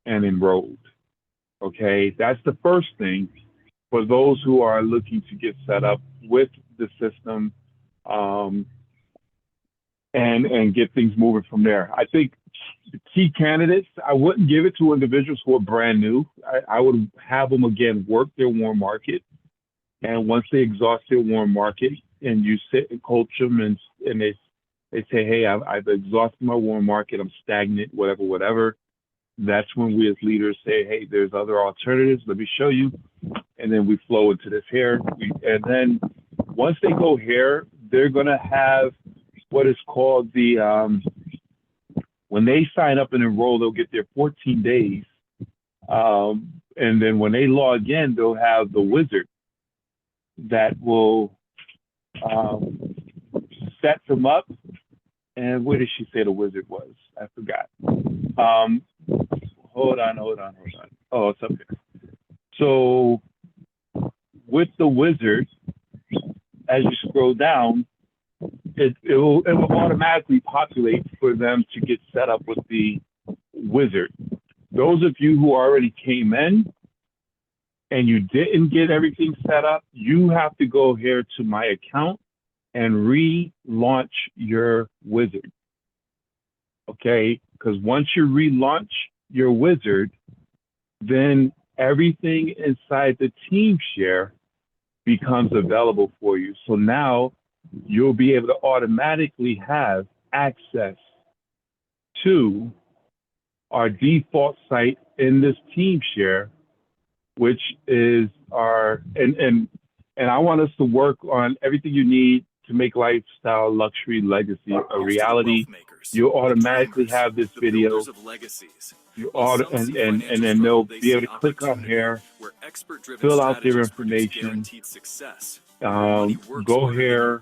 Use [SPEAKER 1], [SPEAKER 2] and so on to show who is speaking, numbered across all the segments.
[SPEAKER 1] and enrolled. Okay, that's the first thing for those who are looking to get set up with the system, um, and get things moving from there. I think the key candidates, I wouldn't give it to individuals who are brand new. I would have them again work their warm market, and once they exhaust their warm market, and you sit and coach them, and they say, hey, I've exhausted my warm market, I'm stagnant, whatever, whatever. That's when we as leaders say, hey, there's other alternatives. Let me show you. And then we flow into this here. And then once they go here, they're going to have what is called when they sign up and enroll, they'll get their 14 days. And then when they log in, they'll have the wizard that will set them up. And where did she say the wizard was? I forgot. Hold on. Oh, it's up here. So with the wizard, as you scroll down, it will automatically populate for them to get set up with the wizard. Those of you who already came in and you didn't get everything set up, you have to go here to my account and relaunch your wizard. Okay, because once you relaunch your wizard, then everything inside the team share becomes available for you. So now you'll be able to automatically have access to our default site in this team share, which is our, and I want us to work on everything you need to make lifestyle, luxury, legacy a reality. You'll automatically have this video. You auto, and then they'll be able to click on here, fill out their information, go here,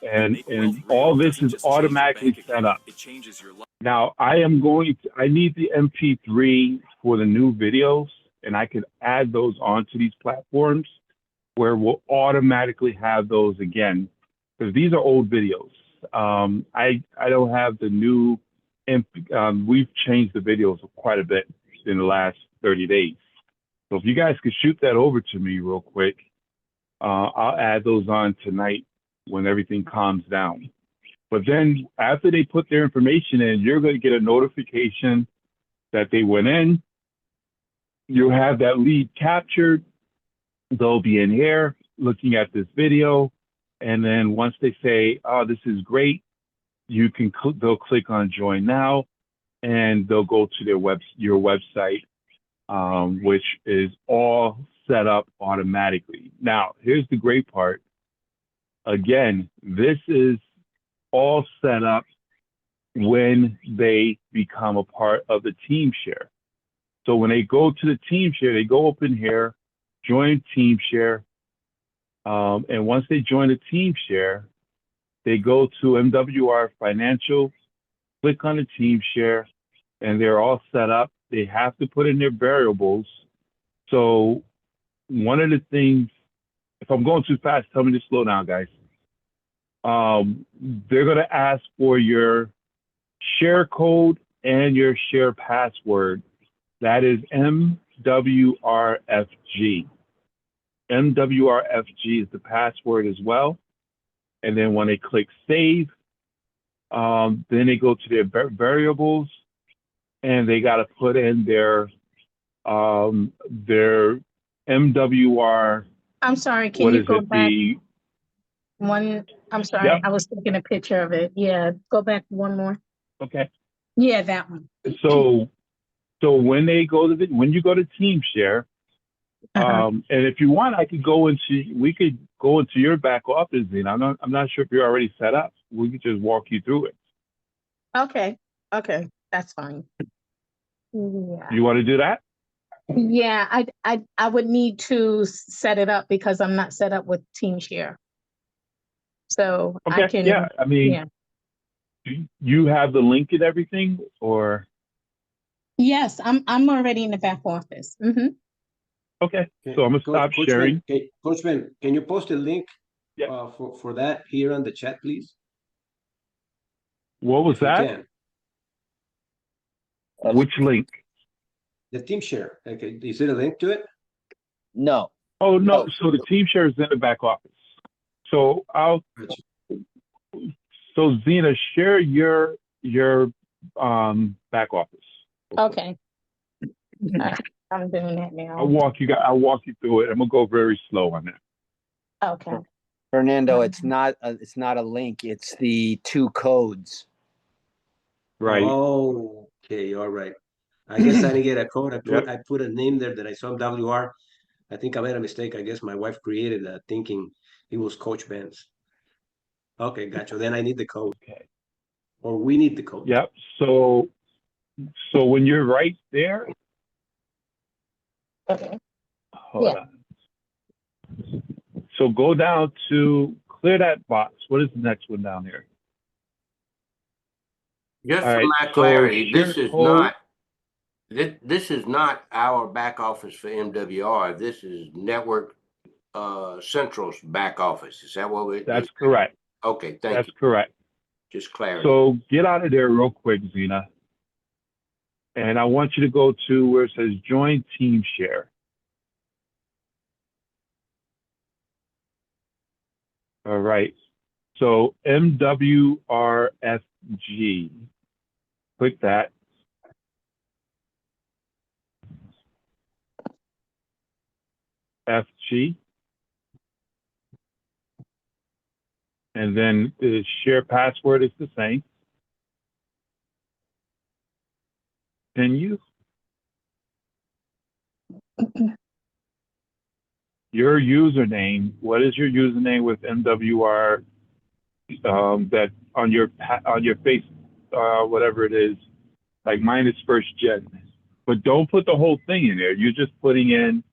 [SPEAKER 1] and all this is automatically set up. Now I need the MP3 for the new videos, and I could add those onto these platforms where we'll automatically have those again, because these are old videos. I don't have the new, we've changed the videos quite a bit in the last 30 days. So if you guys could shoot that over to me real quick, I'll add those on tonight when everything calms down. But then after they put their information in, you're going to get a notification that they went in. You'll have that lead captured. They'll be in here looking at this video. And then once they say, oh, this is great, they'll click on join now, and they'll go to your website, which is all set up automatically. Now, here's the great part. Again, this is all set up when they become a part of the team share. So when they go to the team share, they go up in here, join team share. And once they join the team share, they go to MWR Financial, click on the team share, and they're all set up. They have to put in their variables. So one of the things, if I'm going too fast, tell me to slow down, guys. They're going to ask for your share code and your share password. That is MWRFG. MWRFG is the password as well. And then when they click save, then they go to their variables, and they got to put in their MWR.
[SPEAKER 2] I'm sorry, can you go back one? I'm sorry,
[SPEAKER 1] Yep.
[SPEAKER 2] I was taking a picture of it. Yeah, go back one more.
[SPEAKER 1] Okay.
[SPEAKER 2] Yeah, that one.
[SPEAKER 1] So when you go to team share, and if you want, we could go into your back office, and I'm not sure if you're already set up. We could just walk you through it.
[SPEAKER 2] Okay, that's fine. Yeah.
[SPEAKER 1] You want to do that?
[SPEAKER 2] Yeah, I would need to set it up because I'm not set up with team share. So
[SPEAKER 1] okay.
[SPEAKER 2] I can.
[SPEAKER 1] Yeah, I mean,
[SPEAKER 2] yeah.
[SPEAKER 1] You have the link and everything, or?
[SPEAKER 2] Yes, I'm already in the back office. Mm-hmm.
[SPEAKER 1] Okay, so I'm gonna stop sharing.
[SPEAKER 3] Coachman, can you post a link
[SPEAKER 1] Yeah.
[SPEAKER 3] for that here on the chat, please?
[SPEAKER 1] What was that? Which link?
[SPEAKER 3] The team share. Okay, is there a link to it?
[SPEAKER 4] No.
[SPEAKER 1] Oh, no,
[SPEAKER 4] No.
[SPEAKER 1] so the team share is in the back office. So
[SPEAKER 3] Gotcha.
[SPEAKER 1] so Zena, share your back office.
[SPEAKER 2] Okay. All right, I'm doing that now.
[SPEAKER 1] I'll walk you through it. I'm gonna go very slow on that.
[SPEAKER 2] Okay.
[SPEAKER 4] Fernando, it's not a link. It's the two codes.
[SPEAKER 1] Right.
[SPEAKER 3] Oh, okay, all right. I guess I didn't get a code.
[SPEAKER 1] Yep.
[SPEAKER 3] I put a name there that I saw WR. I think I made a mistake. I guess my wife created that thinking it was Coach Ben's. Okay, gotcha. Then I need the code.
[SPEAKER 1] Okay.
[SPEAKER 3] Or we need the code.
[SPEAKER 1] Yep. So when you're right there,
[SPEAKER 2] Okay.
[SPEAKER 1] hold
[SPEAKER 2] Yeah.
[SPEAKER 1] on. So go down to clear that box. What is the next one down here?
[SPEAKER 5] Just
[SPEAKER 1] All
[SPEAKER 5] for
[SPEAKER 1] right,
[SPEAKER 5] my
[SPEAKER 1] so
[SPEAKER 5] clarity,
[SPEAKER 1] share
[SPEAKER 5] this is
[SPEAKER 1] code-
[SPEAKER 5] not, this is not our back office for MWR. This is Network Central's back office. Is that what
[SPEAKER 1] That's correct.
[SPEAKER 5] Okay, thank
[SPEAKER 1] That's
[SPEAKER 5] you.
[SPEAKER 1] correct.
[SPEAKER 5] Just clarity.
[SPEAKER 1] So get out of there real quick, Zena. And I want you to go to where it says join team share. All right. So MWRFG. Click that. FG. And then the share password is the same. Continue. Your username. What is your username with MWR? That on your face, whatever it is. Like mine is first gen. But don't put the whole thing in there. You're just putting in.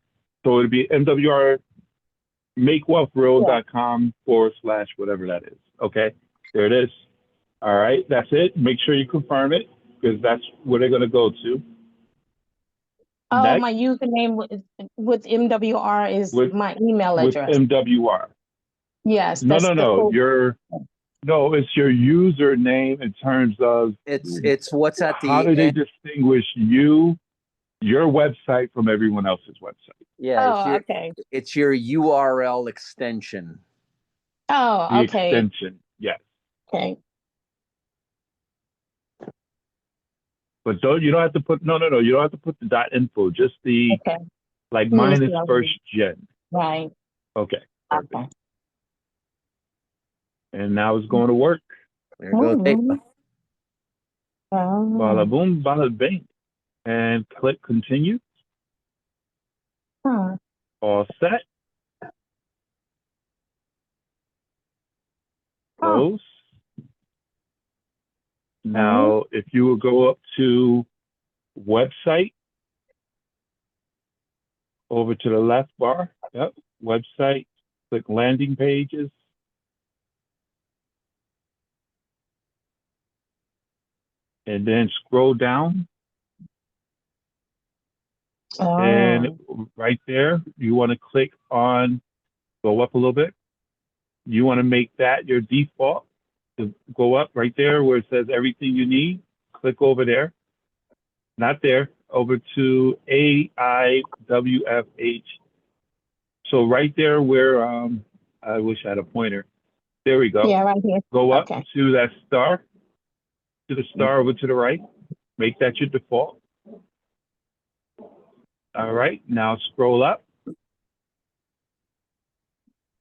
[SPEAKER 1] So it'd be MWR makewealthroad.com / whatever that is. Okay, there it is. All right, that's it. Make sure you confirm it because that's where they're going to go to.
[SPEAKER 2] Oh,
[SPEAKER 1] Next,
[SPEAKER 2] my username with MWR is
[SPEAKER 1] With-
[SPEAKER 2] my email
[SPEAKER 1] with
[SPEAKER 2] address.
[SPEAKER 1] MWR.
[SPEAKER 2] Yes.
[SPEAKER 1] No,
[SPEAKER 2] that's
[SPEAKER 1] no,
[SPEAKER 2] the
[SPEAKER 1] no.
[SPEAKER 2] code.
[SPEAKER 1] It's your username in terms of
[SPEAKER 4] It's what's at the
[SPEAKER 1] how do they
[SPEAKER 4] end.
[SPEAKER 1] distinguish your website from everyone else's website.
[SPEAKER 4] Yeah,
[SPEAKER 2] Oh, okay.
[SPEAKER 4] it's your URL extension.
[SPEAKER 2] Oh,
[SPEAKER 1] The
[SPEAKER 2] okay.
[SPEAKER 1] extension, yes.
[SPEAKER 2] Okay.
[SPEAKER 1] But you don't have to put you don't have to put the .info, just the
[SPEAKER 2] Okay.
[SPEAKER 1] like
[SPEAKER 2] Let me
[SPEAKER 1] mine
[SPEAKER 2] see
[SPEAKER 1] is
[SPEAKER 2] how
[SPEAKER 1] first gen.
[SPEAKER 2] Right.
[SPEAKER 1] Okay, perfect.
[SPEAKER 2] Okay.
[SPEAKER 1] And now it's going to work.
[SPEAKER 4] There goes
[SPEAKER 2] Mhm.
[SPEAKER 1] Bada
[SPEAKER 2] Oh.
[SPEAKER 1] boom, bada bing. And click continue.
[SPEAKER 2] Huh.
[SPEAKER 1] All set.
[SPEAKER 2] Oh.
[SPEAKER 1] Close. Now, if you will go up to website, over to the left bar, yep, website, click landing pages. And then scroll down.
[SPEAKER 2] Oh.
[SPEAKER 1] And right there, you want to click on, go up a little bit. You want to make that your default. To go up right there where it says everything you need. Click over there. Not there. Over to AIWFH. So right there where I wish I had a pointer. There we go.
[SPEAKER 2] Yeah, right here.
[SPEAKER 1] Go up
[SPEAKER 2] Okay.
[SPEAKER 1] to that star. To the star over to the right. Make that your default. All right. Now scroll up.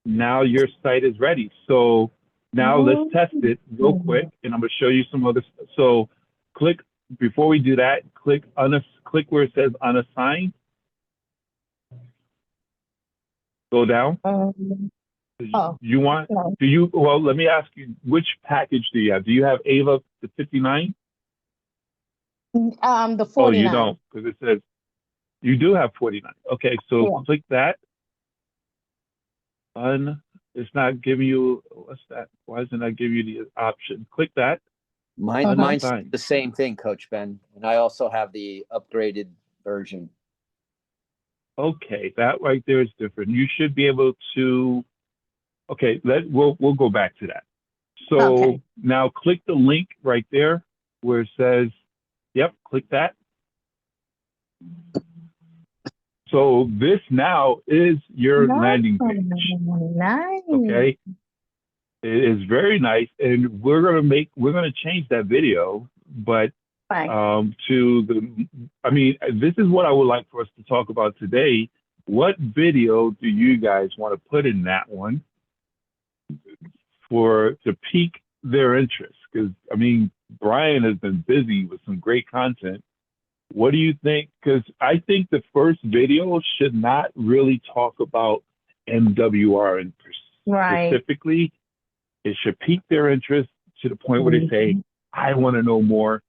[SPEAKER 1] Now your site is ready. So now let's test it real quick, and I'm going to show you some other stuff. So click, before we do that, click where it says unassigned. Go down.
[SPEAKER 2] Oh.
[SPEAKER 1] You want,
[SPEAKER 2] No.
[SPEAKER 1] well, let me ask you, which package do you have? Do you have AIVA the 59?
[SPEAKER 2] The
[SPEAKER 1] Oh,
[SPEAKER 2] 49.
[SPEAKER 1] you don't, because it says you do have 49. Okay, so
[SPEAKER 2] Yeah.
[SPEAKER 1] click that. It's not giving you, what's that? Why doesn't that give you the option? Click that.
[SPEAKER 4] Mine's
[SPEAKER 1] Unassigned.
[SPEAKER 4] the same thing, Coach Ben, and I also have the upgraded version.
[SPEAKER 1] Okay, that right there is different. You should be able to, okay, we'll go back to that. So
[SPEAKER 2] Okay.
[SPEAKER 1] now click the link right there where it says, yep, click that. So this now is your landing page.
[SPEAKER 2] Nice.
[SPEAKER 1] Okay. It is very nice. And we're gonna change that video, but
[SPEAKER 2] Right.
[SPEAKER 1] this is what I would like for us to talk about today. What video do you guys want to put in that one to pique their interest? Because Brian has been busy with some great content. What do you think? Because I think the first video should not really talk about MWR specifically. It should pique their interest to the point where they say, I want to know more.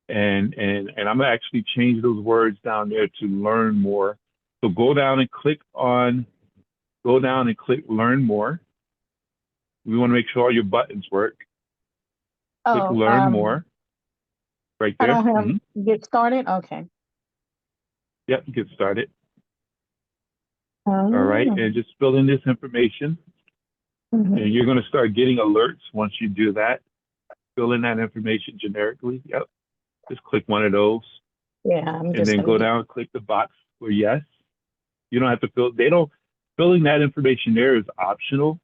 [SPEAKER 1] And I'm gonna actually change those words down there to learn more. So go down and click learn more. We want to make sure all your buttons work. Click learn more. Right there.
[SPEAKER 2] I don't have get started. Okay.
[SPEAKER 1] Yep, get started. All right, and just fill in this information. And you're going to start getting alerts once you do that. Fill in that information generically. Yep. Just click one of those.
[SPEAKER 2] Yeah.
[SPEAKER 1] And then go down and click the box for yes. You don't have to filling that information there is optional.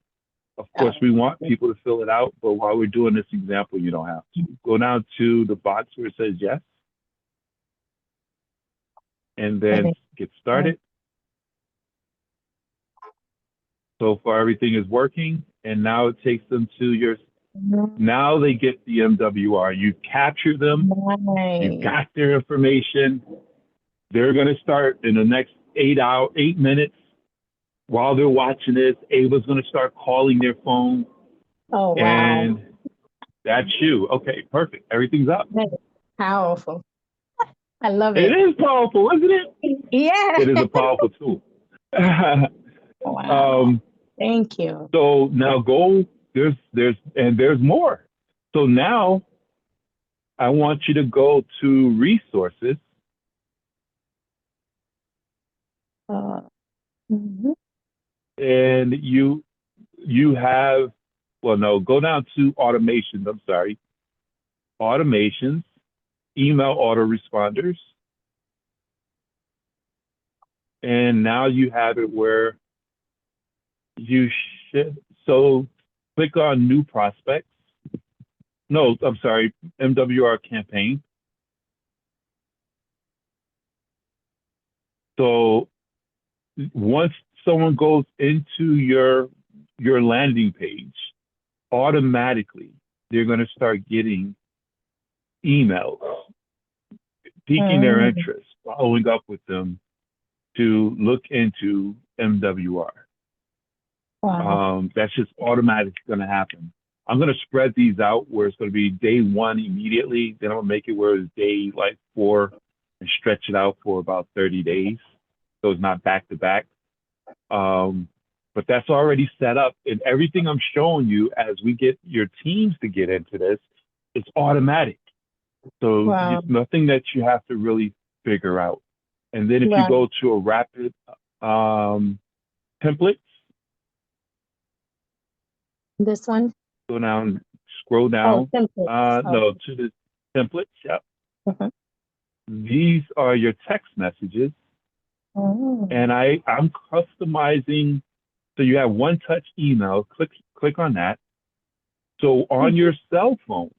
[SPEAKER 1] Of course, we want people to fill it out, but while we're doing this example, you don't have to. Go down to the box where it says yes. And then get started. So far, everything is working. And now it takes them to now they get the MWR. You capture them. You got their information. They're going to start in the next 8 minutes. While they're watching this, Ava's going to start calling their phone.
[SPEAKER 2] Oh, wow.
[SPEAKER 1] And that's you. Okay, perfect. Everything's up.
[SPEAKER 2] Powerful. I love it.
[SPEAKER 1] It is powerful, isn't it?
[SPEAKER 2] Yeah.
[SPEAKER 1] It is a powerful tool.
[SPEAKER 2] Wow. Thank you.
[SPEAKER 1] So now there's more. So now I want you to go to resources. And you have, go down to automations. I'm sorry. Automations, email autoresponders. And now you have it where you should, so click on new prospects. No, I'm sorry, MWR campaign. So once someone goes into your landing page, automatically they're going to start getting emails, piquing their interest, following up with them to look into MWR. That's just automatically going to happen. I'm going to spread these out where it's going to be day 1 immediately. Then I'm going to make it where it's day 4 and stretch it out for about 30 days. So it's not back to back. But that's already set up, and everything I'm showing you as we get your teams to get into this, it's automatic. So it's nothing that you have to really figure out. And then if you go to a rapid templates.
[SPEAKER 2] This one?
[SPEAKER 1] Scroll down.
[SPEAKER 2] Templates.
[SPEAKER 1] No, to the templates. Yep. These are your text messages. And I'm customizing. So you have one-touch email. Click on that. So on your cell phone.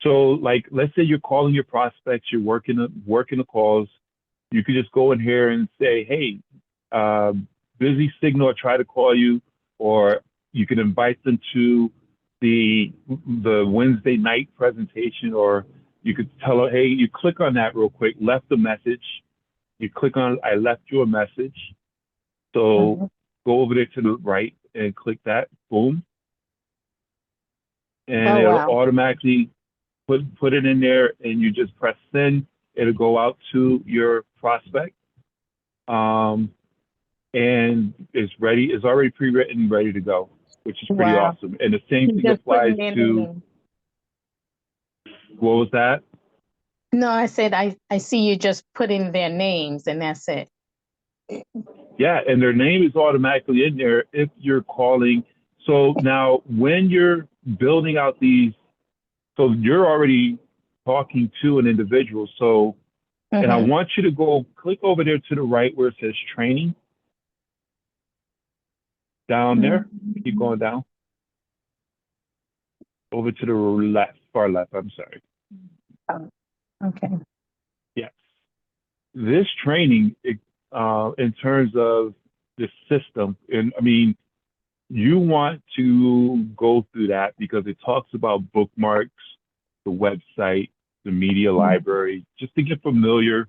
[SPEAKER 1] So let's say you're calling your prospects, you're working the calls. You could just go in here and say, hey, busy signal, or try to call you, or you can invite them to the Wednesday night presentation, or you could tell her, hey, you click on that real quick, left a message. You click on, I left you a message. So go over there to the right and click that, boom. And it'll automatically put it in there, and you just press send. It'll go out to your prospect. And it's ready. It's already pre-written, ready to go, which is pretty awesome. And the same thing applies to, what was that?
[SPEAKER 2] No, I said, I see you just put in their names and that's it.
[SPEAKER 1] Yeah, and their name is automatically in there if you're calling. So now when you're building out these, so you're already talking to an individual. So And I want you to go click over there to the right where it says training. Down there, keep going down. Over to the left, far left, I'm sorry.
[SPEAKER 2] Okay.
[SPEAKER 1] Yes. This training, in terms of the system, and I mean, you want to go through that because it talks about bookmarks, the website, the media library, just to get familiar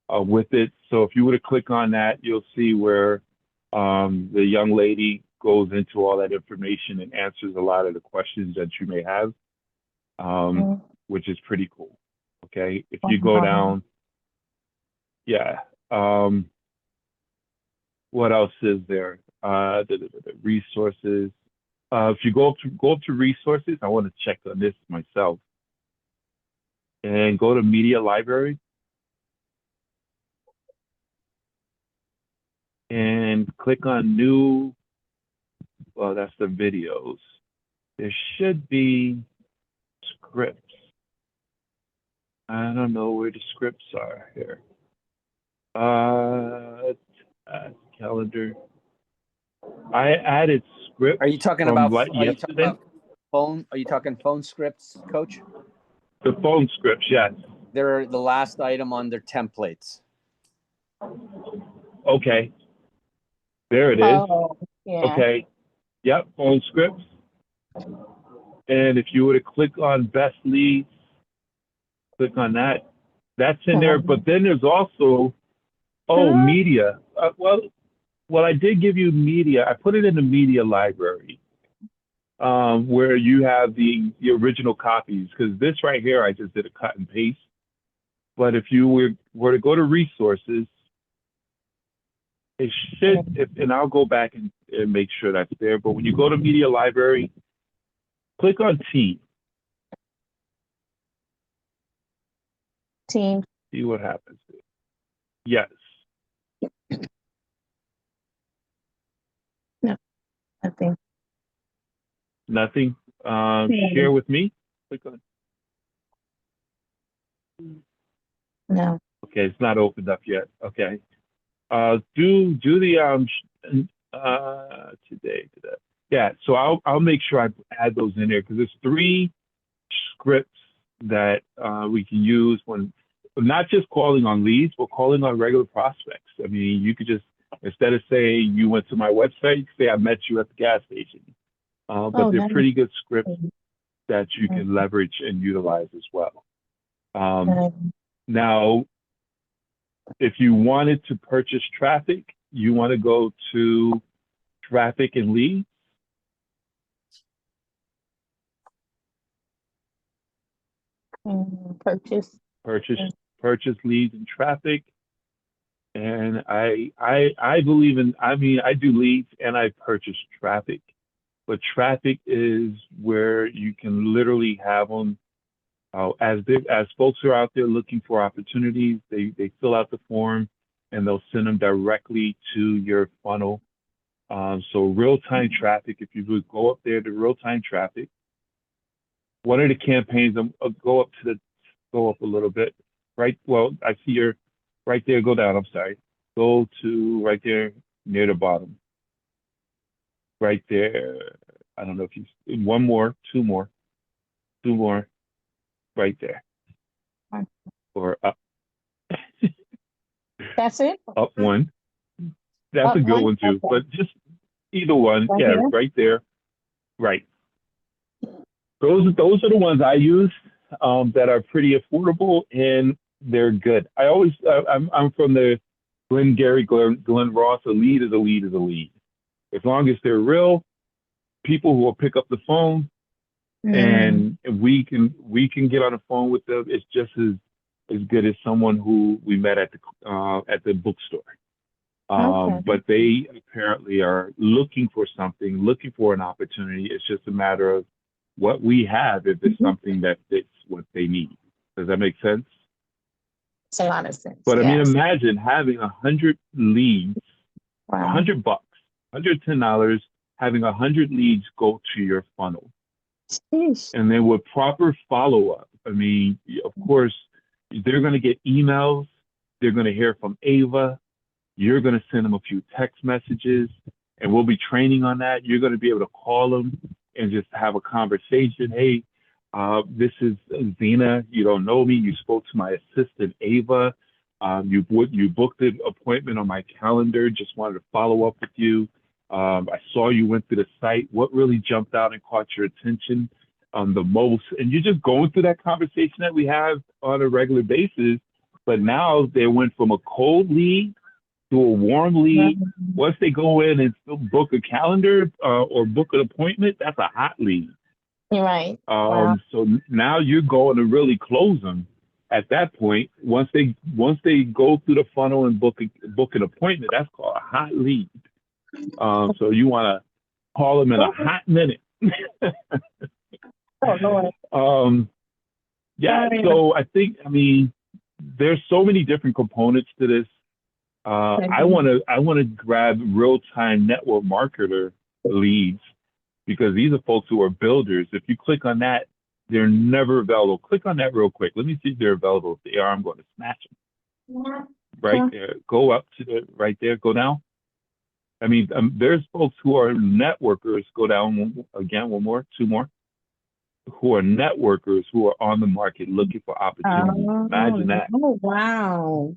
[SPEAKER 1] with it. So if you were to click on that, you'll see where the young lady goes into all that information and answers a lot of the questions that you may have, which is pretty cool. Okay, if you go down, yeah. What else is there? The resources. If you go up to resources, I want to check on this myself. And go to media library. And click on new. Well, that's the videos. There should be scripts. I don't know where the scripts are here. Calendar. I added scripts.
[SPEAKER 4] Are you talking
[SPEAKER 1] from
[SPEAKER 4] about? Are you talking
[SPEAKER 1] yesterday.
[SPEAKER 4] about phone? Are you talking phone scripts, Coach?
[SPEAKER 1] The phone scripts, yes.
[SPEAKER 4] They're the last item on their templates.
[SPEAKER 1] Okay. There it is.
[SPEAKER 2] Oh, yeah.
[SPEAKER 1] Okay. Yep, phone scripts. And if you were to click on best leads, click on that. That's in there. But then there's also, media. Well, I did give you media. I put it in the media library, where you have the original copies. Because this right here, I just did a cut and paste. But if you were to go to resources, it should, and I'll go back and make sure that's there. But when you go to media library, click on team.
[SPEAKER 2] Team.
[SPEAKER 1] See what happens. Yes.
[SPEAKER 2] No, nothing.
[SPEAKER 1] Nothing. Share with me. Click on.
[SPEAKER 2] No.
[SPEAKER 1] Okay, it's not opened up yet. Okay. Do the today. Yeah. So I'll make sure I add those in there because there's 3 scripts that we can use when not just calling on leads, but calling on regular prospects. I mean, you could just, instead of saying you went to my website, you could say I met you at the gas station. But they're pretty good scripts that you can leverage and utilize as well. Now, if you wanted to purchase traffic, you want to go to traffic and leads. Purchase leads and traffic. And I believe in, I mean, I do leads and I purchase traffic, but traffic is where you can literally have them as folks are out there looking for opportunities, they fill out the form and they'll send them directly to your funnel. So real-time traffic, if you would go up there to real-time traffic, one of the campaigns, go up a little bit, right? Well, I see you're right there, go down, I'm sorry. Go to right there near the bottom. Right there. I don't know if you, one more, two more, right there. Or up.
[SPEAKER 2] That's it?
[SPEAKER 1] Up one. That's a good one too, but just either one. Yeah, right there. Right. Those are the ones I use that are pretty affordable and they're good. I always, I'm from the Glenn Ross, a lead is a lead is a lead. As long as they're real, people who will pick up the phone and we can get on the phone with them. It's just as good as someone who we met at the bookstore. But they apparently are looking for something, looking for an opportunity. It's just a matter of what we have if it's something that fits what they need. Does that make sense?
[SPEAKER 2] It's a lot of sense.
[SPEAKER 1] But I mean, imagine having 100 leads, $100, $110, having 100 leads go to your funnel. And then with proper follow-up, I mean, of course, They're going to get emails. They're going to hear from Ava. You're going to send them a few text messages, and we'll be training on that. You're going to be able to call them and just have a conversation. Hey, this is Zena. You don't know me. You spoke to my assistant, Ava. You booked an appointment on my calendar. Just wanted to follow up with you. I saw you went through the site. What really jumped out and caught your attention the most? And you're just going through that conversation that we have on a regular basis. But now they went from a cold lead to a warm lead. Once they go in and still book a calendar or book an appointment, that's a hot lead.
[SPEAKER 2] Right. Wow.
[SPEAKER 1] So now you're going to really close them at that point. Once they go through the funnel and book an appointment, that's called a hot lead. So you want to call them in a hot minute.
[SPEAKER 2] Oh, Lord.
[SPEAKER 1] Yeah. So I think, there's so many different components to this. I want to grab real-time network marketer leads, because these are folks who are builders. If you click on that, they're never available. Click on that real quick. Let me see if they're available. If they are, I'm going to smash them. Right there. Go up to the right there. Go down. There's folks who are networkers. Go down again. One more. Two more. Who are networkers who are on the market looking for opportunities. Imagine that.
[SPEAKER 2] Oh, wow.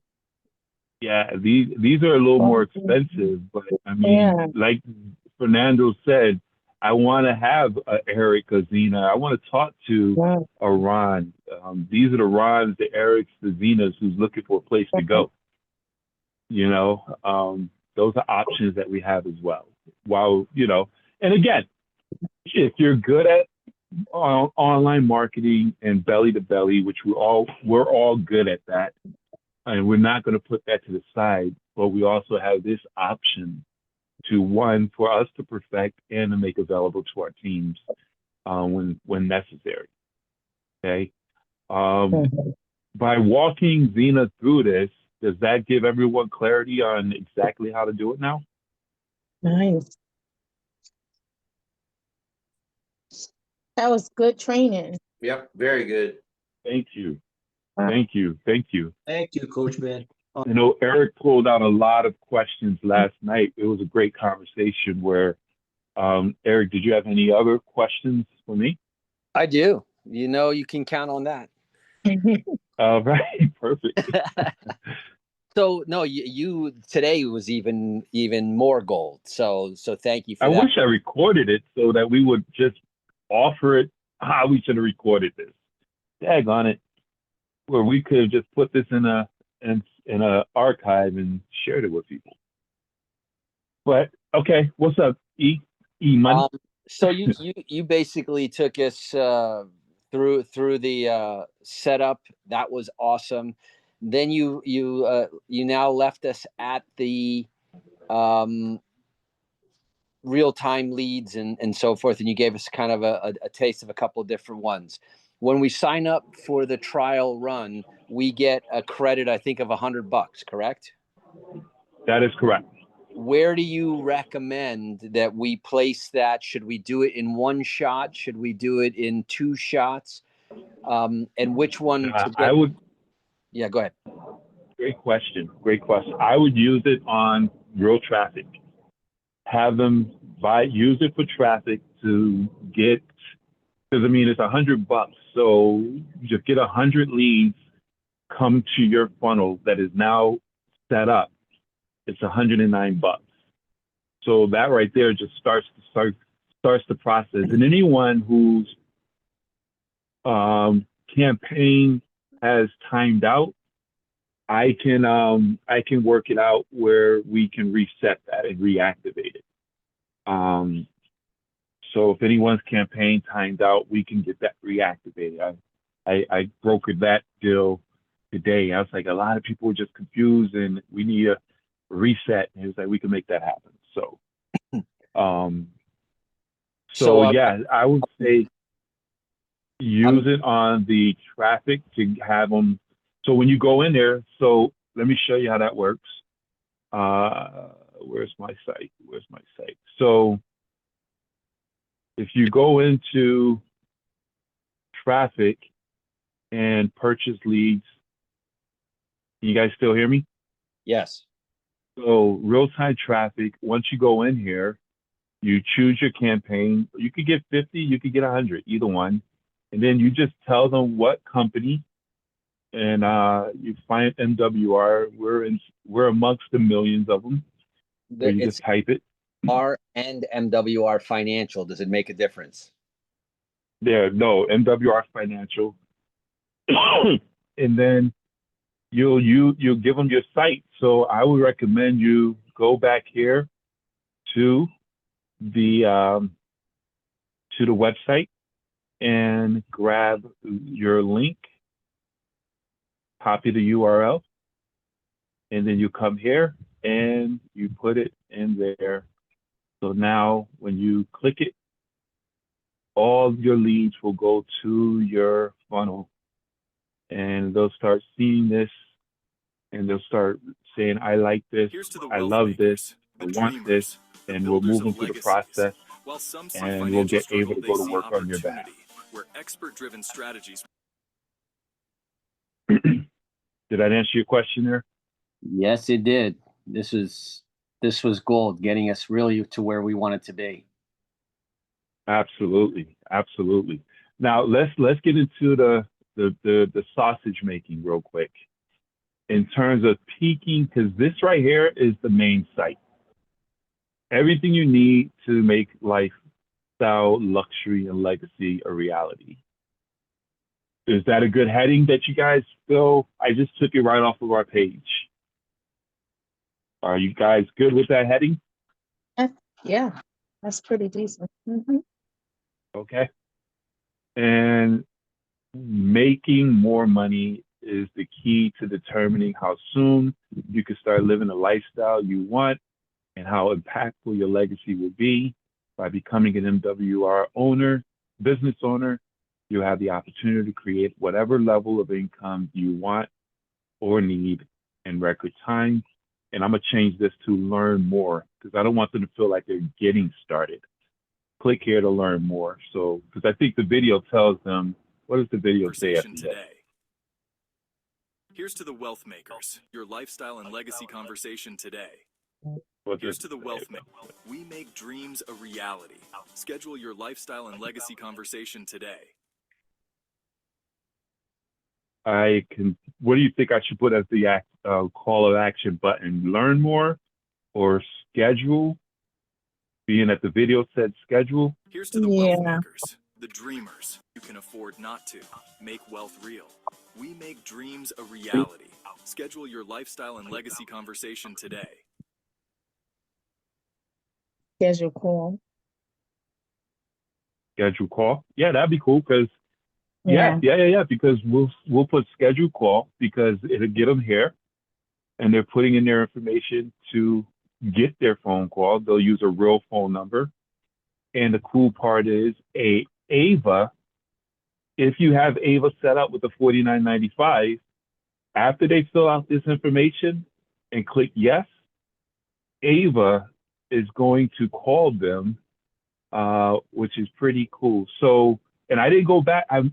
[SPEAKER 1] Yeah, these are a little more expensive, but like Fernando said, I want to have a Eric, a Zena. I want to talk to a Ron. These are the Rons, the Erics, the Zenas who's looking for a place to go. Those are options that we have as well. While, and again, if you're good at online marketing and belly to belly, which we're all good at that, and we're not going to put that to the side, but we also have this option for us to perfect and to make available to our teams when necessary. Okay. By walking Zena through this, does that give everyone clarity on exactly how to do it now?
[SPEAKER 2] Nice. That was good training.
[SPEAKER 5] Yep, very good.
[SPEAKER 1] Thank you. Thank you.
[SPEAKER 3] Thank you, Coach Ben.
[SPEAKER 1] Eric pulled out a lot of questions last night. It was a great conversation where, Eric, did you have any other questions for me?
[SPEAKER 4] I do. You can count on that.
[SPEAKER 1] All right, perfect.
[SPEAKER 4] So no, you today was even more gold. So thank you for
[SPEAKER 1] that.
[SPEAKER 4] I
[SPEAKER 1] wish I recorded it so that we would just offer it. We should have recorded this. Daggone it. Where we could have just put this in a archive and shared it with people. But okay, what's up, E Money?
[SPEAKER 4] So you basically took us through the setup. That was awesome. Then you now left us at the real-time leads and so forth, and you gave us kind of a taste of a couple of different ones. When we sign up for the trial run, we get a credit, I think, of $100, correct?
[SPEAKER 1] That is correct.
[SPEAKER 4] Where do you recommend that we place that? Should we do it in one shot? Should we do it in two shots? And which one?
[SPEAKER 1] I would.
[SPEAKER 4] Yeah, go ahead.
[SPEAKER 1] Great question. I would use it on real traffic. Have them use it for traffic to get, because it's $100. So just get 100 leads come to your funnel that is now set up. It's $109. So that right there just starts the process. And anyone whose campaign has timed out, I can work it out where we can reset that and reactivate it. So if anyone's campaign timed out, we can get that reactivated. I brokered that deal today. I was like, a lot of people were just confused and we need a reset. And it was like, we can make that happen. So yeah, I would say use it on the traffic to have them. So when you go in there, so let me show you how that works. Where's my site? So if you go into traffic and purchase leads, Can you guys still hear me?
[SPEAKER 4] Yes.
[SPEAKER 1] So real-time traffic, once you go in here, you choose your campaign. You could get 50, you could get 100, either one. And then you just tell them what company, and you find MWR. We're amongst the millions of them. So you
[SPEAKER 4] It's
[SPEAKER 1] just type it.
[SPEAKER 4] R and MWR Financial. Does it make a difference?
[SPEAKER 1] There, no, MWR Financial. And then you'll give them your site. So I would recommend you go back here to the website and grab your link, copy the URL, and then you come here and you put it in there. So now when you click it, all your leads will go to your funnel, and they'll start seeing this, and they'll start saying, I like this, I love this, I want this, and we'll move them through the process, and we'll get able to go to work on your behalf.
[SPEAKER 6] Where expert-driven strategies.
[SPEAKER 1] Did that answer your question there?
[SPEAKER 4] Yes, it did. This was gold, getting us really to where we wanted to be.
[SPEAKER 1] Absolutely, absolutely. Now let's get into the sausage making real quick in terms of peaking, because this right here is the main site. Everything you need to make lifestyle, luxury, and legacy a reality. Is that a good heading that you guys feel? I just took it right off of our page. Are you guys good with that heading?
[SPEAKER 2] Yeah, that's pretty decent.
[SPEAKER 1] Okay. And making more money is the key to determining how soon you can start living the lifestyle you want and how impactful your legacy will be. By becoming an MWR owner, business owner, you have the opportunity to create whatever level of income you want or need in record time. And I'm going to change this to learn more, because I don't want them to feel like they're getting started. Click here to learn more. So, because I think the video tells them, what does the video say at the end?
[SPEAKER 6] Here's to the wealth makers, your lifestyle and legacy conversation today.
[SPEAKER 1] What
[SPEAKER 6] Here's
[SPEAKER 1] does
[SPEAKER 6] to the wealth makers. We make dreams a reality. Schedule your lifestyle and legacy conversation today.
[SPEAKER 1] What do you think I should put as the call of action button? Learn more or schedule? Being that the video said schedule.
[SPEAKER 6] Here's to the wealth makers, the dreamers. You can afford not to. Make wealth real. We make dreams a reality. Schedule your lifestyle and legacy conversation today.
[SPEAKER 2] Schedule call.
[SPEAKER 1] Schedule call. Yeah, that'd be cool, because because we'll put schedule call, because it'll get them here, and they're putting in their information to get their phone call. They'll use a real phone number. And the cool part is AIVA, if you have AIVA set up with the $49.95, after they fill out this information and click yes, AIVA is going to call them, which is pretty cool. So, and I didn't go back. I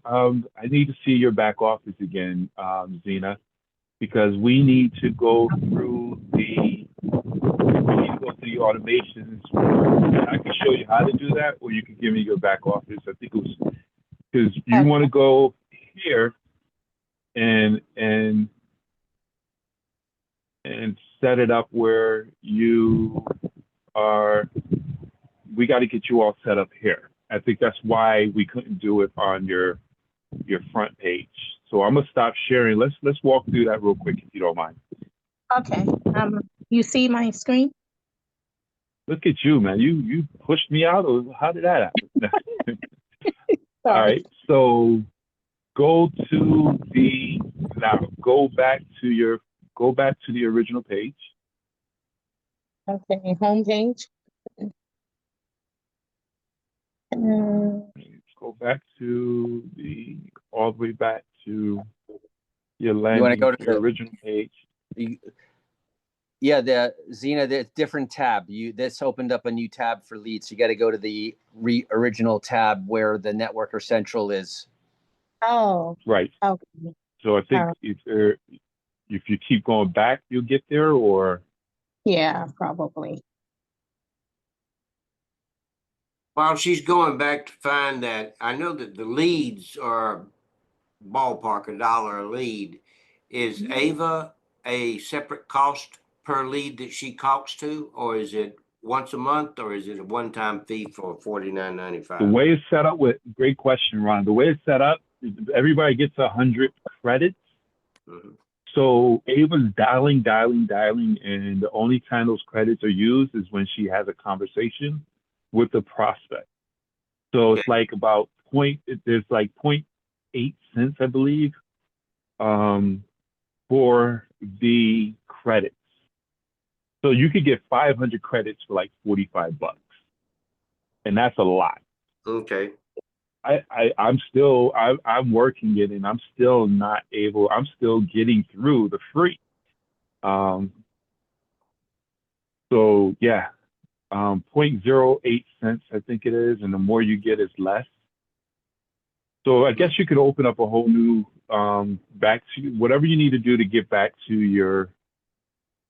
[SPEAKER 1] need to see your back office again, Zena, because we need to go through the automations. I can show you how to do that, or you can give me your back office. I think it was because you want to go here and set it up where you are. We got to get you all set up here. I think that's why we couldn't do it on your front page. So I'm gonna stop sharing. Let's walk through that real quick, if you don't mind.
[SPEAKER 2] Okay. You see my screen?
[SPEAKER 1] Look at you, man. You pushed me out, or how did that happen? All right. So go back to the original page.
[SPEAKER 2] Okay, home page.
[SPEAKER 1] Go back to all the way back to your landing.
[SPEAKER 4] You want to go to
[SPEAKER 1] the original page?
[SPEAKER 4] Yeah, the different tab. This opened up a new tab for leads. You got to go to the original tab where the Networker Central is.
[SPEAKER 2] Oh.
[SPEAKER 1] Right.
[SPEAKER 2] Okay.
[SPEAKER 1] So I think if you keep going back, you'll get there, or
[SPEAKER 2] Yeah, probably.
[SPEAKER 5] While she's going back to find that, I know that the leads are ballpark $1 a lead. Is AIVA a separate cost per lead that she talks to, or is it once a month, or is it a one-time fee for
[SPEAKER 1] the
[SPEAKER 5] $49.95?
[SPEAKER 1] way it's set up with, great question, Ron. The way it's set up, everybody gets 100 credits.
[SPEAKER 5] Mhm.
[SPEAKER 1] So Ava's dialing, and the only time those credits are used is when she has a conversation with the prospect. So it's like about there's like 0.8 cents, I believe, for the credits. So you could get 500 credits for like $45, and that's a lot.
[SPEAKER 5] Okay.
[SPEAKER 1] I'm working it, and I'm still not able. I'm still getting through the free. So yeah, 0.08 cents, I think it is, and the more you get is less. So I guess you could open up a whole new back to whatever you need to do to get back to your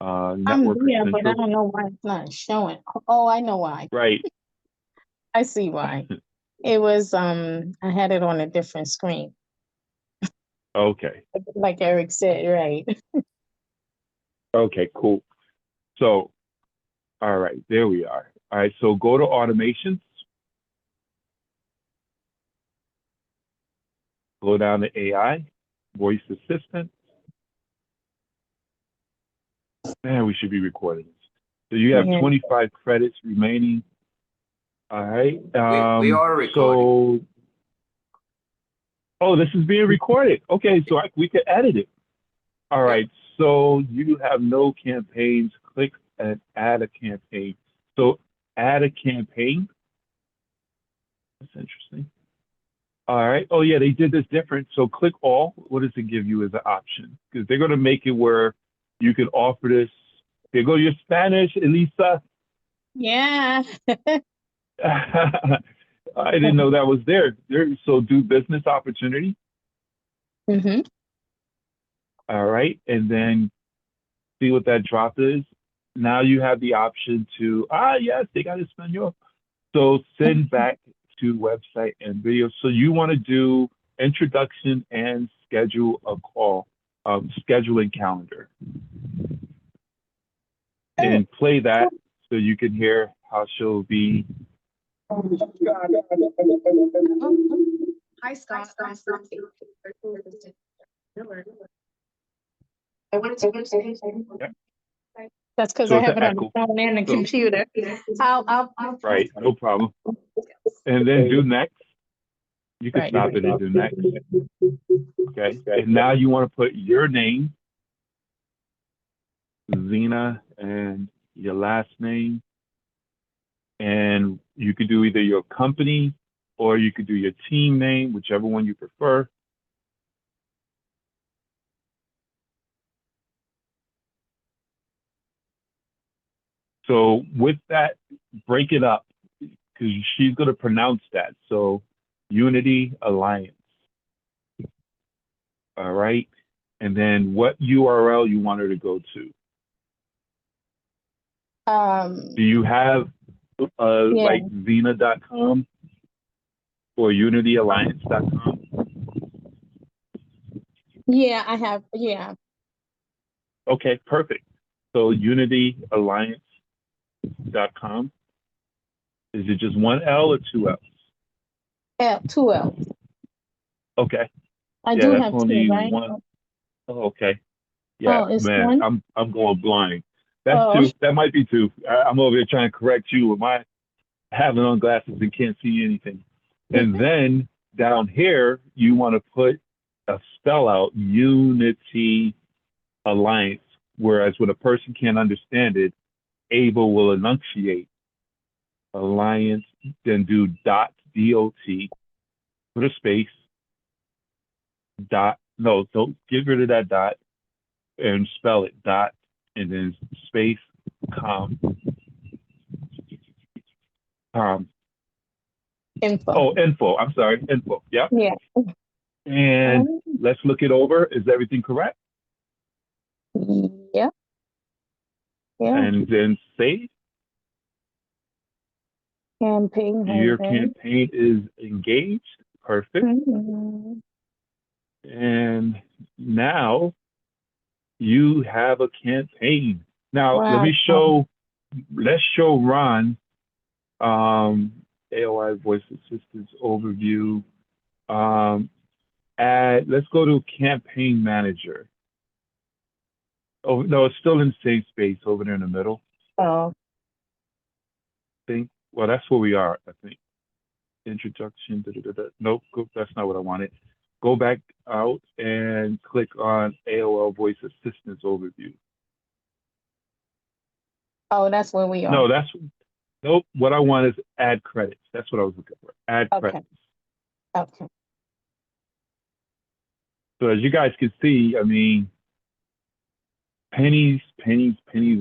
[SPEAKER 1] network
[SPEAKER 2] Yeah, but I
[SPEAKER 1] central.
[SPEAKER 2] don't know why it's not showing. Oh, I know why.
[SPEAKER 1] Right.
[SPEAKER 2] I see why. It was I had it on a different screen.
[SPEAKER 1] Okay.
[SPEAKER 2] Like Eric said, right.
[SPEAKER 1] Okay, cool. So, all right, there we are. All right, so go to automations. Go down to AI, voice assistant. Man, we should be recording this. So you have 25 credits remaining. All right.
[SPEAKER 5] We are recording.
[SPEAKER 1] Oh, this is being recorded. Okay, so we can edit it. All right. So you have no campaigns. Click and add a campaign. So add a campaign. That's interesting. All right. Oh, yeah, they did this different. So click all. What does it give you as an option? Because they're going to make it where you can offer this. There go your Spanish, Elisa.
[SPEAKER 2] Yeah.
[SPEAKER 1] I didn't know that was there. So do business opportunity.
[SPEAKER 2] Mm-hmm.
[SPEAKER 1] All right. And then see what that drop is. Now you have the option to, yes, they got Espanol. So send back to website and video. So you want to do introduction and schedule a call, scheduling calendar. And play that so you can hear how she'll be.
[SPEAKER 2] Hi, Scott. That's because I have it on the phone and the computer. I'll
[SPEAKER 1] Right, no problem. And then do next. You can stop it and do next. Okay. And now you want to put your name, Zena, and your last name. And you could do either your company or you could do your team name, whichever one you prefer. So with that, break it up because she's going to pronounce that. So Unity Alliance. All right. And then what URL you want her to go to? Do you have like Zena.com or UnityAlliance.com?
[SPEAKER 2] Yeah, I have. Yeah.
[SPEAKER 1] Okay, perfect. So UnityAlliance.com. Is it just one L or two L's?
[SPEAKER 2] Two L's.
[SPEAKER 1] Okay.
[SPEAKER 2] I do have two, right?
[SPEAKER 1] One. Oh, okay. Yeah,
[SPEAKER 2] it's
[SPEAKER 1] man,
[SPEAKER 2] one?
[SPEAKER 1] I'm going blind. That's two. That might be two. I'm over here trying to correct you with my having on glasses and can't see anything. And then down here, you want to put a spell out Unity Alliance. Whereas when a person can't understand it, Ava will enunciate Alliance, then do dot DOT, put a space, dot, no, don't get rid of that dot and spell it dot and then space com.
[SPEAKER 2] Info.
[SPEAKER 1] Oh, info. I'm sorry. Info. Yep.
[SPEAKER 2] Yeah.
[SPEAKER 1] And let's look it over. Is everything correct?
[SPEAKER 2] Yep. Yeah.
[SPEAKER 1] And then save.
[SPEAKER 2] Campaign.
[SPEAKER 1] Your
[SPEAKER 2] homepage.
[SPEAKER 1] campaign is engaged. Perfect.
[SPEAKER 2] Mhm.
[SPEAKER 1] And now you have a campaign. Now let
[SPEAKER 2] Wow.
[SPEAKER 1] me show. Let's show Ron. AOI Voice Assistance overview. Let's go to Campaign Manager. Oh no, it's still in the same space over there in the middle.
[SPEAKER 2] Oh,
[SPEAKER 1] I think. Well, that's where we are. I think. Introduction. Nope, that's not what I wanted. Go back out and click on AOL Voice Assistance overview.
[SPEAKER 2] oh, that's where we are.
[SPEAKER 1] No, nope. What I want is add credits. That's what I was looking for. Add
[SPEAKER 2] Okay.
[SPEAKER 1] credits.
[SPEAKER 2] Okay.
[SPEAKER 1] So as you guys can see, I mean, pennies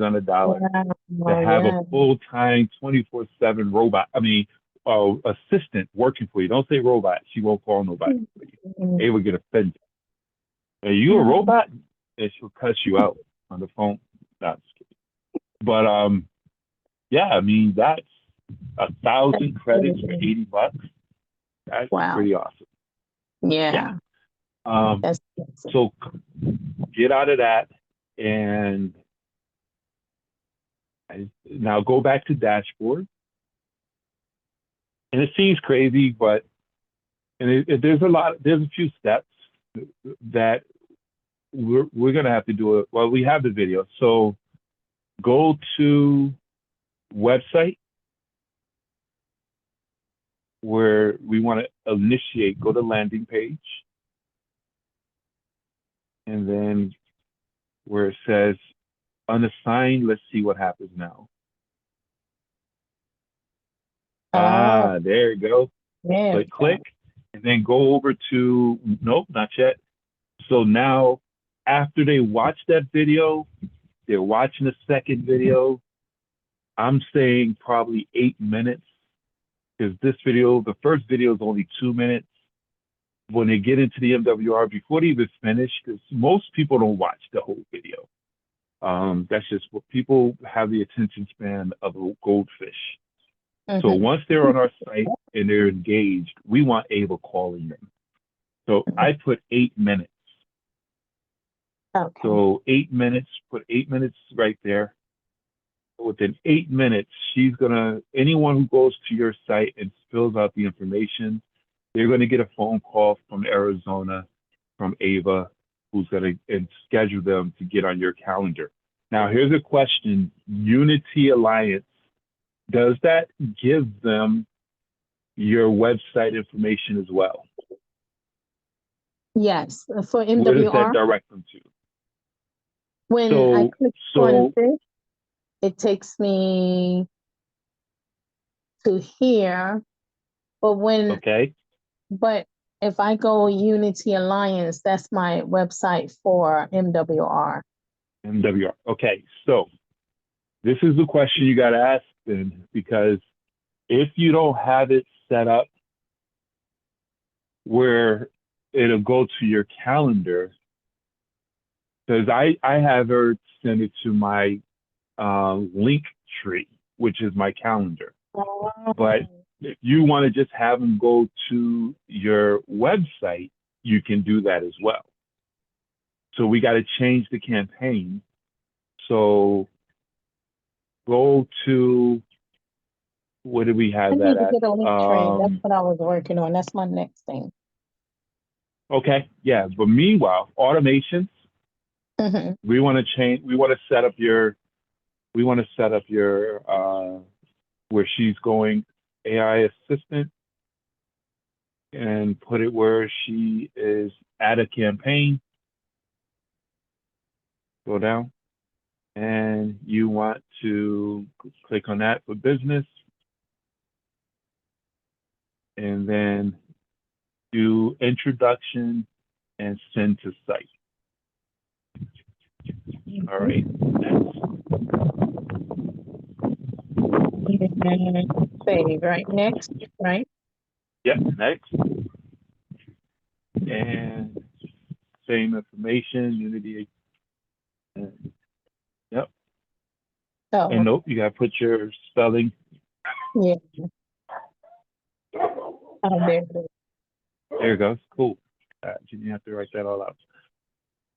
[SPEAKER 1] on the dollar to have a full-time 24/7 robot. I mean, assistant working for you. Don't say robot. She won't call nobody. They would get offended. Are you a robot? And she'll cuss you out on the phone. No, I'm just kidding. But yeah, I mean that's 1,000 credits for $80. That's pretty awesome.
[SPEAKER 2] Yeah.
[SPEAKER 1] So get out of that and now go back to dashboard. And it seems crazy, but there's a few steps that we're gonna have to do it. Well, we have the video. So go to website where we want to initiate, go to landing page. And then where it says unassigned, let's see what happens now. There you go. Click, and then go over to, nope, not yet. So now after they watch that video, they're watching the second video. I'm saying probably 8 minutes because this video, the first video is only 2 minutes. When they get into the MWR, before they even finish, because most people don't watch the whole video. That's just what people have the attention span of a goldfish. So once they're on our site and they're engaged, we want Ava calling them. So I put 8 minutes.
[SPEAKER 2] Okay.
[SPEAKER 1] So 8 minutes, put 8 minutes right there. Within 8 minutes, anyone who goes to your site and fills out the information, they're going to get a phone call from Arizona, from Ava, who's going to schedule them to get on your calendar. Now, here's a question. Unity Alliance, does that give them your website information as well?
[SPEAKER 2] Yes, for
[SPEAKER 1] Where does that
[SPEAKER 2] MWR,
[SPEAKER 1] direct them to?
[SPEAKER 2] when I click on this, it takes me to here. But if I go Unity Alliance, that's my website for MWR.
[SPEAKER 1] MWR. Okay, so this is the question you got to ask then, because if you don't have it set up where it'll go to your calendar, because I have her send it to my link tree, which is my calendar. But if you want to just have them go to your website, you can do that as well. So we got to change the campaign. So go to, what do we have that at?
[SPEAKER 2] Get a link tree. That's what I was working on. That's my next thing.
[SPEAKER 1] Okay, yeah. But meanwhile, automations. We want to change. We want to set up your. Where she's going, AI assistant, and put it where she is at a campaign. Go down, and you want to click on that for business, and then do introduction and send to site. All right, next.
[SPEAKER 2] Save, right? Next, right?
[SPEAKER 1] Yep, next. And same information, Unity. And
[SPEAKER 2] Oh,
[SPEAKER 1] nope, you gotta put your spelling.
[SPEAKER 2] yeah. Oh, there it is.
[SPEAKER 1] There it goes. Cool. You didn't have to write that all out.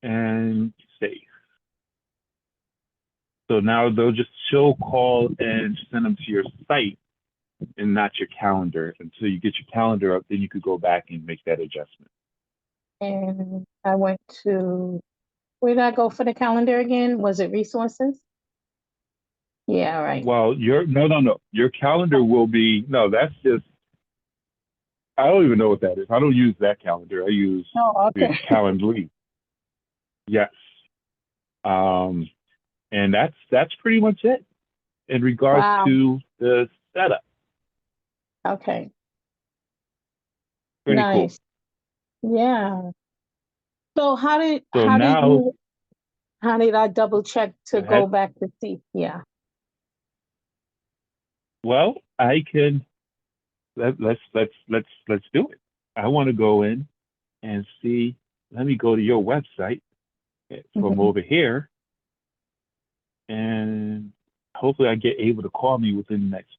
[SPEAKER 1] And save. So now she'll call and send them to your site and not your calendar. Until you get your calendar up, then you could go back and make that adjustment.
[SPEAKER 2] And I went to, where did I go for the calendar again? Was it resources? Yeah, right.
[SPEAKER 1] Well, no. Your calendar will be, no, that's just, I don't even know what that is. I don't use that calendar. I use
[SPEAKER 2] Oh,
[SPEAKER 1] the
[SPEAKER 2] okay.
[SPEAKER 1] Calendly. Yes. And that's pretty much it in regards
[SPEAKER 2] Wow.
[SPEAKER 1] to the setup.
[SPEAKER 2] Okay.
[SPEAKER 1] Pretty
[SPEAKER 2] Nice. Yeah. So
[SPEAKER 1] So now,
[SPEAKER 2] how did I double check to
[SPEAKER 1] go
[SPEAKER 2] go
[SPEAKER 1] ahead.
[SPEAKER 2] back to see? Yeah.
[SPEAKER 1] Well, I can, let's do it. I want to go in and see. Let me go to your website from
[SPEAKER 2] Mhm.
[SPEAKER 1] over here, and hopefully I get able to call me within the next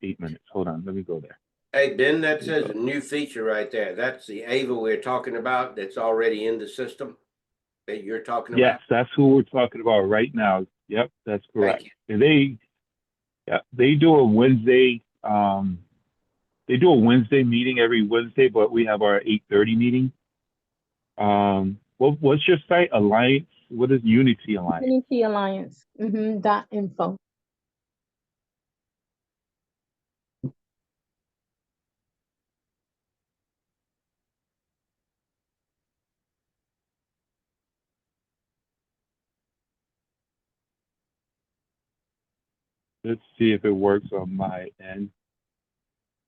[SPEAKER 1] eight minutes. Hold on, let me go there.
[SPEAKER 5] Hey, Ben, that says a new feature right there. That's the AIVA we're talking about that's already in the system that you're talking
[SPEAKER 1] Yes,
[SPEAKER 5] about.
[SPEAKER 1] that's who we're talking about right now. Yep, that's correct.
[SPEAKER 5] Thank you.
[SPEAKER 1] And they do a Wednesday. They do a Wednesday meeting every Wednesday, but we have our 8:30 meeting. What's your site? Alliance? What is Unity Alliance?
[SPEAKER 2] Unity Alliance. .info.
[SPEAKER 1] Let's see if it works on my end.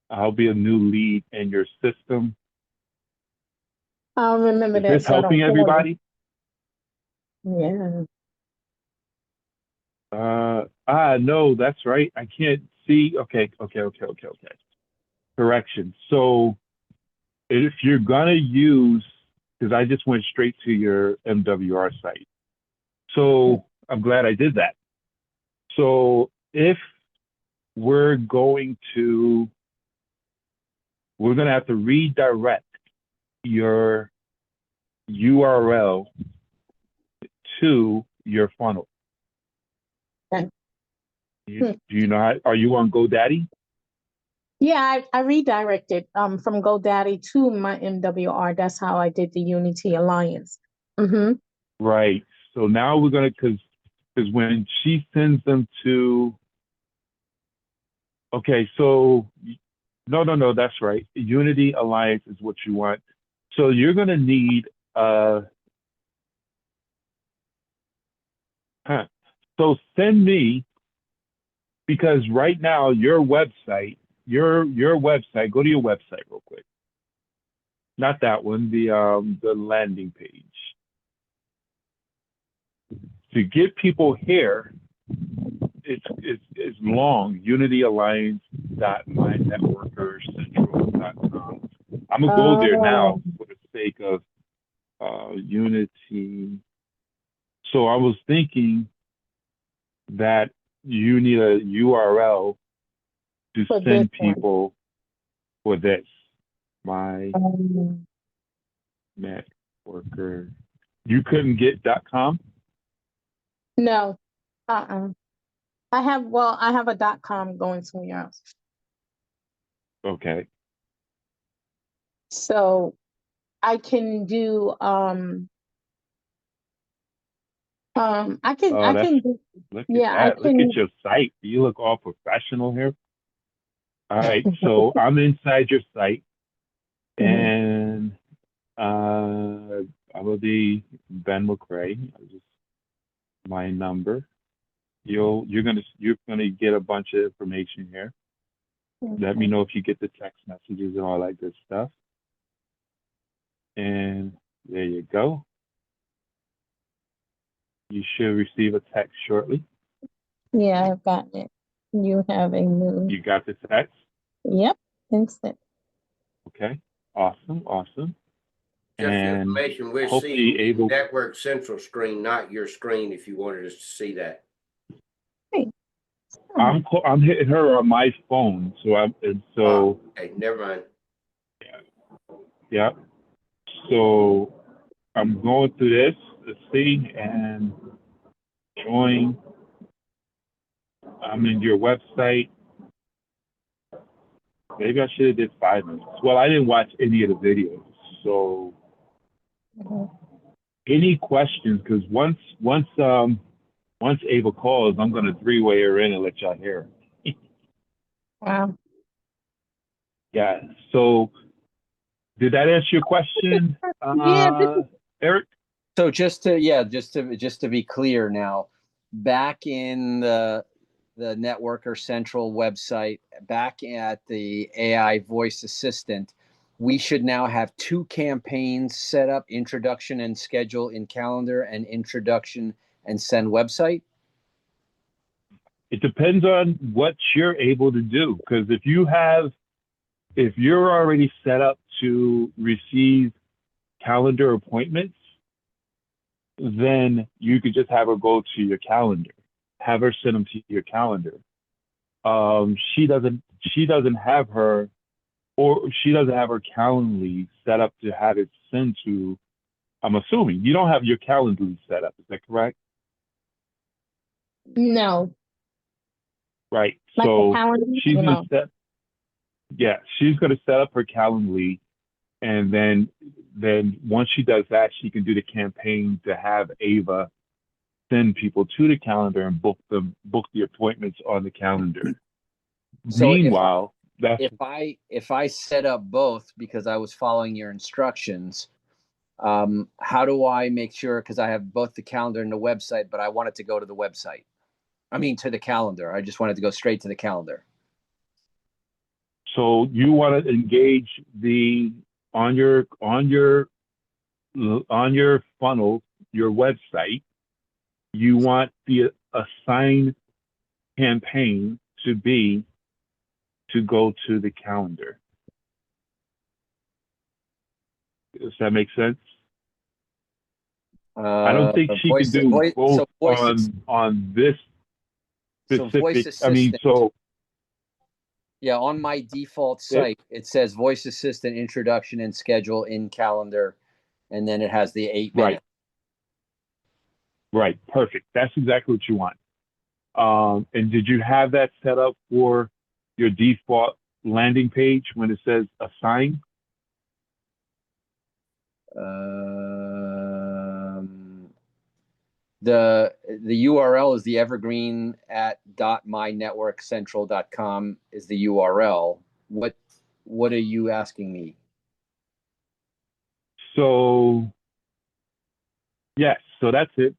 [SPEAKER 1] I'll be a new lead in your system.
[SPEAKER 2] I'll remember
[SPEAKER 1] Is
[SPEAKER 2] that
[SPEAKER 1] this
[SPEAKER 2] so I don't
[SPEAKER 1] helping
[SPEAKER 2] call
[SPEAKER 1] everybody?
[SPEAKER 2] you. Yeah.
[SPEAKER 1] No, that's right. I can't see. Okay. Correction. So if you're gonna use, because I just went straight to your MWR site. So I'm glad I did that. So if we're gonna have to redirect your URL to your funnel.
[SPEAKER 2] Okay.
[SPEAKER 1] Do you know how, are you on GoDaddy?
[SPEAKER 2] Yeah, I redirected from GoDaddy to my MWR. That's how I did the Unity Alliance. Mm-hmm.
[SPEAKER 1] Right. So now we're gonna, because when she sends them to, okay, so no, that's right. Unity Alliance is what you want. So you're gonna need so send me, because right now your website, go to your website real quick. Not that one, the landing page. To get people here, it's long. UnityAlliance.mynetworkercentral.com. I'm gonna go there now for the sake of Unity. So I was thinking that you need a URL to
[SPEAKER 2] For this
[SPEAKER 1] send
[SPEAKER 2] one.
[SPEAKER 1] people for this. My networker. You couldn't get .com?
[SPEAKER 2] No. I have a .com going somewhere else.
[SPEAKER 1] Okay.
[SPEAKER 2] So I can do I can do,
[SPEAKER 1] Look at
[SPEAKER 2] yeah, I
[SPEAKER 1] that. Look
[SPEAKER 2] can.
[SPEAKER 1] at your site. You look all professional here. All right, so I'm inside your site, and I will be Ben McCray. My number. You're gonna get a bunch of information here. Let me know if you get the text messages and all that good stuff. And there you go. You should receive a text shortly.
[SPEAKER 2] Yeah, I've gotten it. You have a new.
[SPEAKER 1] You got the text?
[SPEAKER 2] Yep, instant.
[SPEAKER 1] Okay. Awesome.
[SPEAKER 5] Just for
[SPEAKER 1] And
[SPEAKER 5] information, we're
[SPEAKER 1] hopefully
[SPEAKER 5] seeing the
[SPEAKER 1] able.
[SPEAKER 5] Network Central screen, not your screen, if you wanted us to see that.
[SPEAKER 2] Hey.
[SPEAKER 1] I'm hitting her on my phone, so
[SPEAKER 5] Okay, never mind.
[SPEAKER 1] yeah. So I'm going through this thing and join. I'm in your website. Maybe I should have did 5 minutes. Well, I didn't watch any of the videos. So any questions? Because once Ava calls, I'm gonna three-way her in and let y'all hear.
[SPEAKER 2] Wow.
[SPEAKER 1] Yeah. So did that answer your question,
[SPEAKER 2] Yeah,
[SPEAKER 1] Eric?
[SPEAKER 4] So just to be clear now, back in the Networker Central website, back at the AI voice assistant, we should now have 2 campaigns set up: introduction and schedule in calendar, and introduction and send website.
[SPEAKER 1] It depends on what you're able to do. Because if you're already set up to receive calendar appointments, then you could just have her go to your calendar, have her send them to your calendar. She doesn't have her Calendly set up to have it sent to. I'm assuming you don't have your Calendly set up. Is that correct?
[SPEAKER 2] no.
[SPEAKER 1] Right.
[SPEAKER 2] Like the
[SPEAKER 1] So
[SPEAKER 2] calendar?
[SPEAKER 1] she's gonna
[SPEAKER 2] No.
[SPEAKER 1] she's gonna set up her Calendly, and then once she does that, she can do the campaign to have Ava send people to the calendar and book the appointments on the calendar.
[SPEAKER 4] So
[SPEAKER 1] Meanwhile,
[SPEAKER 4] if I set up both because I was following your instructions, how do I make sure? Because I have both the calendar and the website, but I want it to go to the website. I mean, to the calendar. I just wanted to go straight to the calendar.
[SPEAKER 1] so you want to engage on your funnel, your website. You want the assigned campaign to go to the calendar. Does that make sense? I don't think she can do both on this specific.
[SPEAKER 4] Voice assistant. Yeah, on my default
[SPEAKER 1] Yeah.
[SPEAKER 4] site, it says voice assistant introduction and schedule in calendar, and then it has the 8 minutes.
[SPEAKER 1] Right. Perfect. That's exactly what you want. And did you have that set up for your default landing page when it says assign?
[SPEAKER 4] The URL is the evergreen at .mynetworkcentral.com is the URL. What are you asking me?
[SPEAKER 1] So yes, so that's it.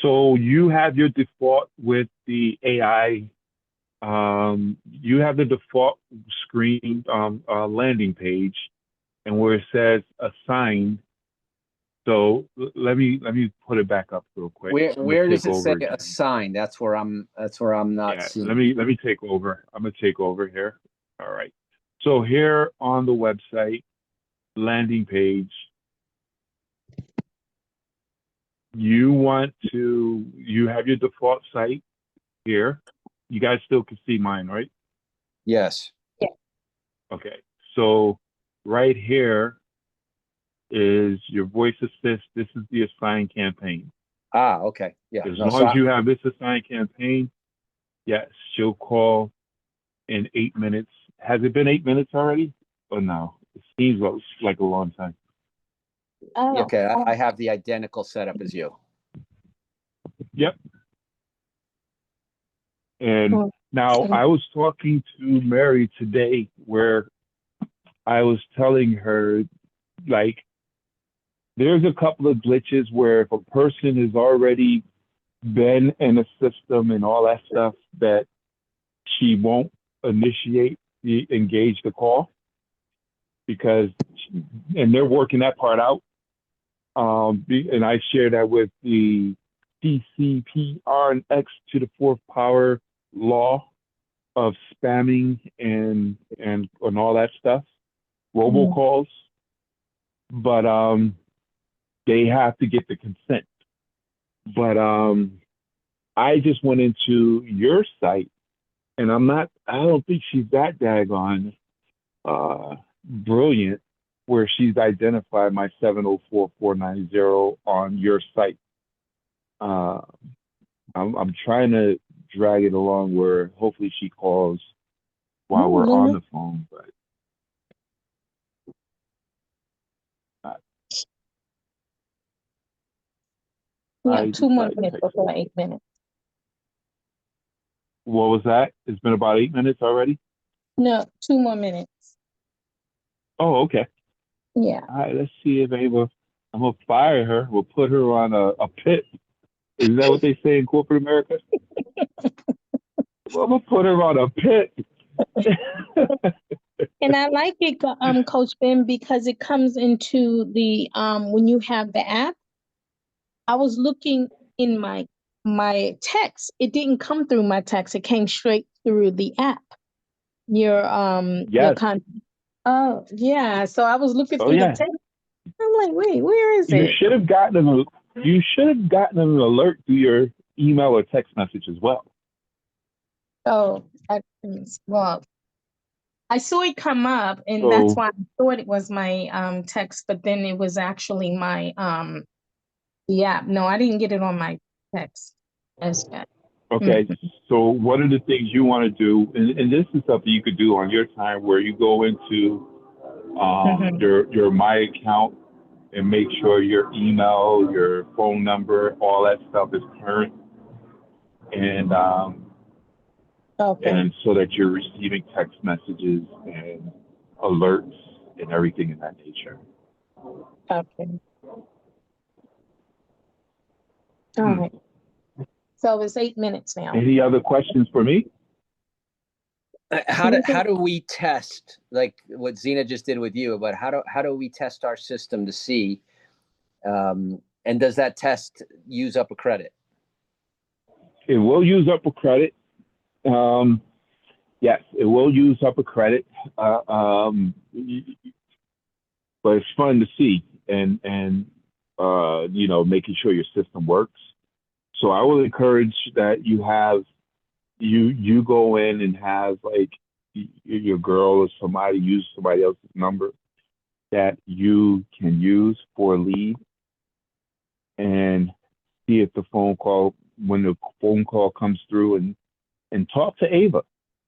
[SPEAKER 1] So you have your default with the AI. You have the default screen landing page, and where it says assign. So let me put it back up real quick.
[SPEAKER 4] Where does it say assign? That's where I'm not seeing.
[SPEAKER 1] Let me take over. I'm gonna take over here. All right. So here on the website landing page, you have your default site here. You guys still can see mine, right?
[SPEAKER 4] Yes.
[SPEAKER 2] Yeah.
[SPEAKER 1] Okay. So right here is your voice assist. This is the assigned campaign.
[SPEAKER 4] Okay. Yeah.
[SPEAKER 1] As long as you have this assigned campaign, yes, she'll call in 8 minutes. Has it been 8 minutes already? Or no? It seems like a long time.
[SPEAKER 2] Oh.
[SPEAKER 4] Okay. I have the identical setup as you.
[SPEAKER 1] Yep. And now I was talking to Mary today where I was telling her, like, there's a couple of glitches where if a person has already been in a system and all that stuff, that she won't engage the call and they're working that part out. And I share that with the TCPR and X to the fourth power law of spamming and all that stuff, robocalls. But they have to get the consent. But I just went into your site, and I don't think she's that daggone brilliant where she's identified my 704490 on your site. I'm trying to drag it along where hopefully she calls while we're on the phone, but
[SPEAKER 2] Yeah, 2 more minutes before 8 minutes.
[SPEAKER 1] What was that? It's been about 8 minutes already?
[SPEAKER 2] No, 2 more minutes.
[SPEAKER 1] Oh, okay.
[SPEAKER 2] Yeah.
[SPEAKER 1] All right, let's see if Ava, I'm going to fire her. We'll put her on a pit. Is that what they say in corporate America? Well, I'm going to put her on a pit.
[SPEAKER 2] And I like it, Coach Ben, because it comes into the when you have the app. I was looking in my text. It didn't come through my text. It came straight through the app. Your content. Oh yeah. So I was looking through the text. I'm like, wait, where is it?
[SPEAKER 1] You should have gotten an alert through your email or text message as well.
[SPEAKER 2] Oh, well, I saw it come up, and that's why I thought it was my text, but then it was actually my the app. No, I didn't get it on my text as yet.
[SPEAKER 1] Okay, so what are the things you want to do? And this is something you could do on your time where you go into your My account and make sure your email, your phone number, all that stuff is current. And and so that you're receiving text messages and alerts and everything in that nature.
[SPEAKER 2] Okay. All right. So it's 8 minutes now.
[SPEAKER 1] Any other questions for me?
[SPEAKER 4] How do we test, like what Zena just did with you, but how do we test our system to see, and does that test use up a credit?
[SPEAKER 1] It will use up a credit. Yes, it will use up a credit. But it's fun to see and making sure your system works. So I will encourage that you go in and have like your girl or somebody use somebody else's number that you can use for a lead and see if when the phone call comes through and talk to Ava,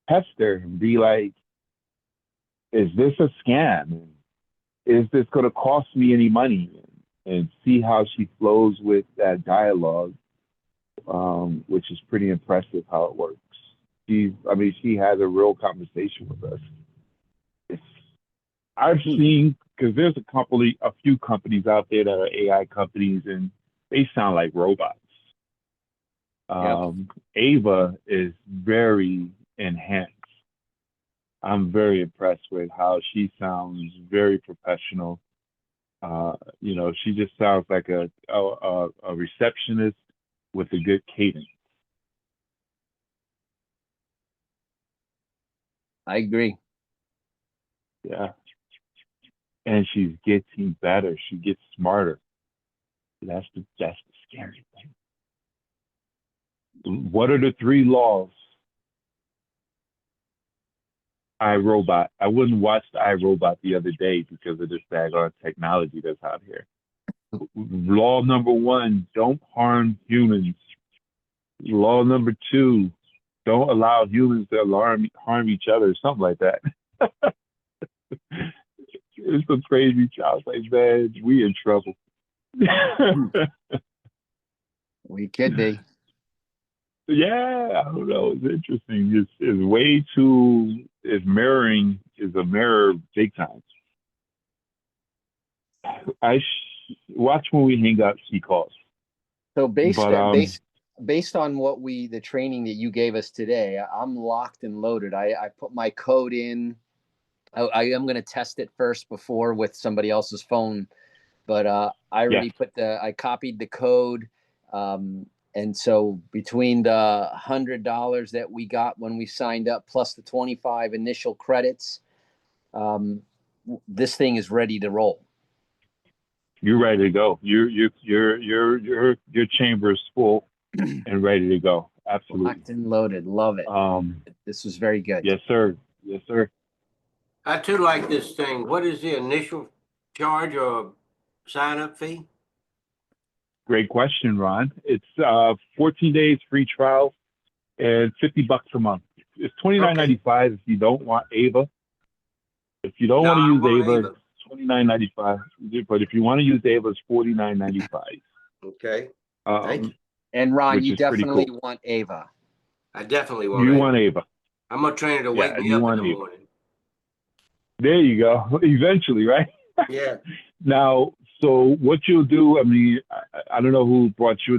[SPEAKER 1] Hester, and be like, is this a scam? Is this going to cost me any money? And see how she flows with that dialogue, which is pretty impressive how it works. She has a real conversation with us. I've seen, because there's a few companies out there that are AI companies, and they sound like robots. Ava is very enhanced. I'm very impressed with how she sounds, very professional. She just sounds like a receptionist with a good cadence.
[SPEAKER 4] I agree.
[SPEAKER 1] Yeah. And she's getting better. She gets smarter. That's the scary thing. What are the 3 laws? iRobot. I wouldn't watch the iRobot the other day because of this daggone technology that's out here. Law number 1, don't harm humans. Law number 2, don't allow humans to harm each other, something like that. It's some crazy child. Like, man, we in trouble.
[SPEAKER 4] We could be.
[SPEAKER 1] Yeah, I don't know. It's interesting. It's way too. It's mirroring. Is a mirror big time. Watch when we hang up. She calls.
[SPEAKER 4] So based on what the training that you gave us today, I'm locked and loaded. I put my code in. I am going to test it first before with somebody else's phone, but I already I copied the code. And so between the $100 that we got when we signed up, plus the 25 initial credits, this thing is ready to roll.
[SPEAKER 1] You're ready to go. Your chamber is full. and ready to go. Absolutely.
[SPEAKER 4] Locked and loaded. Love it. This was very good.
[SPEAKER 1] Yes, sir. Yes, sir.
[SPEAKER 5] I too like this thing. What is the initial charge or sign-up fee?
[SPEAKER 1] Great question, Ron. It's 14 days free trial and $50 a month. It's $29.95 if you don't want AIVA. If you don't want to use AIVA, it's $29.95. But if you want to use AIVA, it's $49.95.
[SPEAKER 5] Okay. Thank you.
[SPEAKER 4] And Ron, you
[SPEAKER 1] Which is pretty
[SPEAKER 4] definitely
[SPEAKER 1] cool.
[SPEAKER 4] want AIVA.
[SPEAKER 5] I definitely want
[SPEAKER 1] You
[SPEAKER 5] AIVA.
[SPEAKER 1] want AIVA.
[SPEAKER 5] I'm gonna train her to wake me
[SPEAKER 1] you
[SPEAKER 5] up in
[SPEAKER 1] want
[SPEAKER 5] the
[SPEAKER 1] AIVA.
[SPEAKER 5] morning.
[SPEAKER 1] There you go. Eventually, right?
[SPEAKER 5] Yeah.
[SPEAKER 1] Now, so what you'll do, I mean, I don't know who brought you